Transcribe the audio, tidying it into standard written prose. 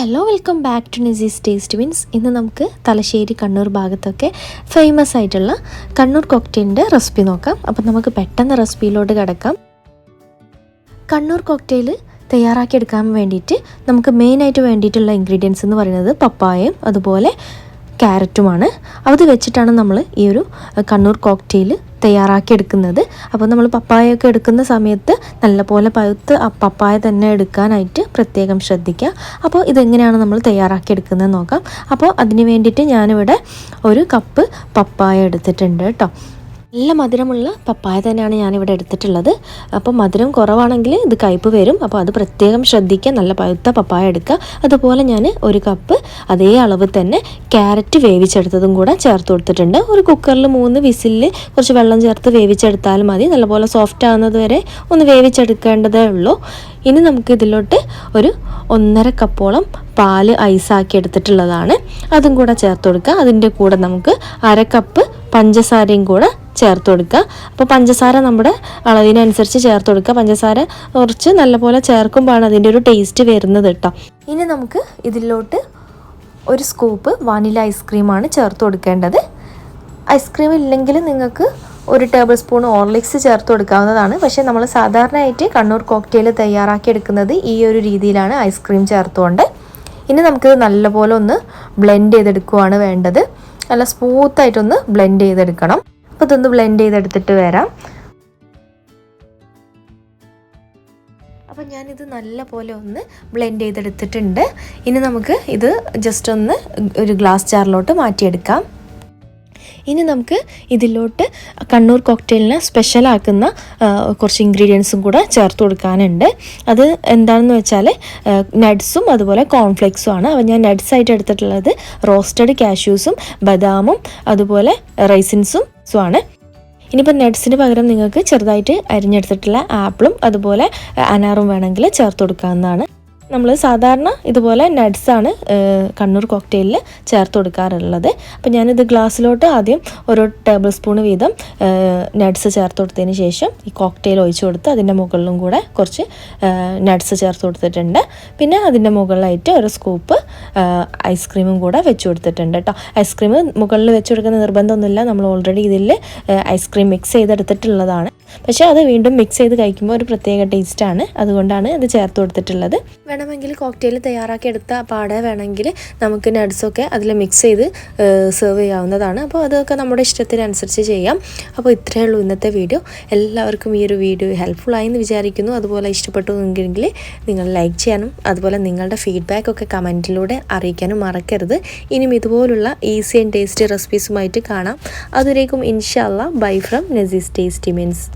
Hello welcome back to Nisi's taste means. ഇന്ന് നമുക്ക് തലശ്ശേരി കണ്ണൂർ ഭാഗത്തൊക്കെ ഫേമസ് ആയിട്ടുള്ള കണ്ണൂർ കോക്ടെയിലിൻ്റെ റെസിപ്പി നോക്കാം. അപ്പം നമുക്ക് പെട്ടെന്ന് റെസിപ്പിയിലോട്ട് കിടക്കാം. കണ്ണൂർ കോക്ടെയിൽ തയ്യാറാക്കിയെടുക്കാൻ വേണ്ടിയിട്ട് നമുക്ക് മെയിനായിട്ട് വേണ്ടിയിട്ടുള്ള ഇൻഗ്രീഡിയൻസ് എന്ന് പറയുന്നത് പപ്പായയും അതുപോലെ ക്യാരറ്റുമാണ്. അത് വെച്ചിട്ടാണ് നമ്മൾ ഈ ഒരു കണ്ണൂർ കോക്ടെയിൽ തയ്യാറാക്കിയെടുക്കുന്നത്. അപ്പോൾ നമ്മൾ പപ്പായൊക്കെ എടുക്കുന്ന സമയത്ത് നല്ലപോലെ പഴുത്ത് പപ്പായ തന്നെ എടുക്കാനായിട്ട് പ്രത്യേകം ശ്രദ്ധിക്കുക. അപ്പോൾ ഇതെങ്ങനെയാണ് നമ്മൾ തയ്യാറാക്കിയെടുക്കുന്നത് നോക്കാം. അപ്പോൾ അതിന് വേണ്ടിയിട്ട് ഞാനിവിടെ 1 കപ്പ് പപ്പായ എടുത്തിട്ടുണ്ട് കേട്ടോ. നല്ല മധുരമുള്ള പപ്പായ തന്നെയാണ് ഞാനിവിടെ എടുത്തിട്ടുള്ളത്. അപ്പോൾ മധുരം കുറവാണെങ്കിൽ ഇത് കയ്പ്പ് വരും. അപ്പോൾ അത് പ്രത്യേകം ശ്രദ്ധിക്കുക. നല്ല പഴുത്ത പപ്പായ എടുക്കുക. അതുപോലെ ഞാൻ 1 കപ്പ് അതേ അളവ് തന്നെ ക്യാരറ്റ് വേവിച്ചെടുത്തതും കൂടെ ചേർത്ത് കൊടുത്തിട്ടുണ്ട്. ഒരു കുക്കറിൽ 3 വിസിലിൽ കുറച്ച് വെള്ളം ചേർത്ത് വേവിച്ചെടുത്താൽ മതി. നല്ലപോലെ സോഫ്റ്റ് ആകുന്നത് വരെ ഒന്ന് വേവിച്ചെടുക്കേണ്ടതേ ഉള്ളൂ. ഇനി നമുക്ക് ഇതിലോട്ട് ഒരു 1.5 കപ്പോളം പാല് ഐസാക്കി എടുത്തിട്ടുള്ളതാണ്. അതും കൂടെ ചേർത്ത് കൊടുക്കുക. അതിൻ്റെ കൂടെ നമുക്ക് 1/2 കപ്പ് പഞ്ചസാരയും കൂടെ ചേർത്ത് കൊടുക്കുക. അപ്പോൾ പഞ്ചസാര നമ്മുടെ അളവിനനുസരിച്ച് ചേർത്ത് കൊടുക്കുക. പഞ്ചസാര കുറച്ച് നല്ലപോലെ ചേർക്കുമ്പോഴാണ് അതിൻ്റെ ഒരു ടേസ്റ്റ് വരുന്നത് കേട്ടോ. ഇനി നമുക്ക് ഇതിലോട്ട് 1 സ്കൂപ്പ് വാനില ഐസ്ക്രീമാണ് ചേർത്ത് കൊടുക്കേണ്ടത്. ഐസ്ക്രീം ഇല്ലെങ്കിൽ നിങ്ങൾക്ക് 1 ടേബിൾ സ്പൂൺ ഹോർലിക്സ് ചേർത്ത് കൊടുക്കാവുന്നതാണ്. പക്ഷേ നമ്മൾ സാധാരണയായിട്ട് കണ്ണൂർ കോക്ടെയിൽ തയ്യാറാക്കിയെടുക്കുന്നത് ഈ ഒരു രീതിയിലാണ്, ഐസ്ക്രീം ചേർത്തുകൊണ്ട്. ഇനി നമുക്കിത് നല്ലപോലെ ഒന്ന് ബ്ലെൻഡ് ചെയ്തെടുക്കുകയാണ് വേണ്ടത്. നല്ല സ്മൂത്തായിട്ടൊന്ന് ബ്ലെൻഡ് ചെയ്തെടുക്കണം. അപ്പോൾ ഇതൊന്ന് ബ്ലെൻഡ് ചെയ്തെടുത്തിട്ട് വരാം. അപ്പോൾ ഞാനിത് നല്ല പോലെ ഒന്ന് ബ്ലെൻഡ് ചെയ്തെടുത്തിട്ടുണ്ട്. ഇനി നമുക്ക് ഇത് ജസ്റ്റ് ഒന്ന് ഒരു ഗ്ലാസ് ജാറിലോട്ട് മാറ്റിയെടുക്കാം. ഇനി നമുക്ക് ഇതിലോട്ട് കണ്ണൂർ കോക്ടെയിലിനെ സ്പെഷ്യലാക്കുന്ന കുറച്ച് ഇൻഗ്രീഡിയൻസും കൂടെ ചേർത്ത് കൊടുക്കാനുണ്ട്. അത് എന്താണെന്ന് വെച്ചാൽ നട്ട്സും അതുപോലെ കോൺഫ്ലെക്സും ആണ്. അപ്പോൾ ഞാൻ നട്ട്സായിട്ട് എടുത്തിട്ടുള്ളത് റോസ്റ്റഡ് കാഷ്യൂസും ബദാമും അതുപോലെ റൈസിൻസും ആണ്. ഇനിയിപ്പോൾ നട്ട്സിന് പകരം നിങ്ങൾക്ക് ചെറുതായിട്ട് അരിഞ്ഞെടുത്തിട്ടുള്ള ആപ്പിളും അതുപോലെ അനാറും വേണമെങ്കിൽ ചേർത്ത് കൊടുക്കാവുന്നതാണ്. നമ്മൾ സാധാരണ ഇതുപോലെ നട്ട്സാണ് കണ്ണൂർ കോക്ടെയിലിൽ ചേർത്ത് കൊടുക്കാറുള്ളത്. അപ്പോൾ ഞാനിത് ഗ്ലാസ്സിലോട്ട് ആദ്യം 1 ടേബിൾ സ്പൂൺ വീതം നട്ട്സ് ചേർത്ത് കൊടുത്തതിന് ശേഷം ഈ കോക്ടെയിൽ ഒഴിച്ച് കൊടുത്ത് അതിൻ്റെ മുകളിലും കൂടെ കുറച്ച് നട്ട്സ് ചേർത്ത് കൊടുത്തിട്ടുണ്ട്. പിന്നെ അതിൻ്റെ മുകളിലായിട്ട് 1 സ്കൂപ്പ് ഐസ്ക്രീമും കൂടെ വെച്ച് കൊടുത്തിട്ടുണ്ട് കേട്ടോ. ഐസ്ക്രീം മുകളിൽ വെച്ച് കൊടുക്കുന്ന നിർബന്ധമൊന്നുമില്ല. നമ്മൾ ഓൾറെഡി ഇതിൽ ഐസ്ക്രീം മിക്സ് ചെയ്തെടുത്തിട്ടുള്ളതാണ്. പക്ഷേ അത് വീണ്ടും മിക്സ് ചെയ്ത് കഴിക്കുമ്പോൾ ഒരു പ്രത്യേക ടേസ്റ്റാണ്. അതുകൊണ്ടാണ് ഇത് ചേർത്ത് കൊടുത്തിട്ടുള്ളത്. വേണമെങ്കിൽ കോക്ടെയിൽ തയ്യാറാക്കി എടുത്ത പാടെ വേണമെങ്കിൽ നമുക്ക് നട്ട്സൊക്കെ അതിൽ മിക്സ് ചെയ്ത് സെർവ് ചെയ്യാവുന്നതാണ്. അപ്പോൾ അതൊക്കെ നമ്മുടെ ഇഷ്ടത്തിനനുസരിച്ച് ചെയ്യാം. അപ്പോൾ ഇത്രയേ ഉള്ളൂ ഇന്നത്തെ വീഡിയോ. എല്ലാവർക്കും ഈ ഒരു വീഡിയോ ഹെൽപ്ഫുള്ളായി എന്ന് വിചാരിക്കുന്നു. അതുപോലെ ഇഷ്ടപ്പെട്ടു എങ്കിൽ നിങ്ങൾ ലൈക്ക് ചെയ്യാനും അതുപോലെ നിങ്ങളുടെ ഫീഡ്ബാക്കൊക്കെ കമൻറ്റിലൂടെ അറിയിക്കാനും മറക്കരുത്. ഇനിയും ഇതുപോലുള്ള ഈസി ആൻഡ് ടേസ്റ്റി റെസിപ്പീസുമായിട്ട് കാണാം. അതുവരേക്കും ഇൻഷാ അല്ലാ bye from Nasi's tasty means.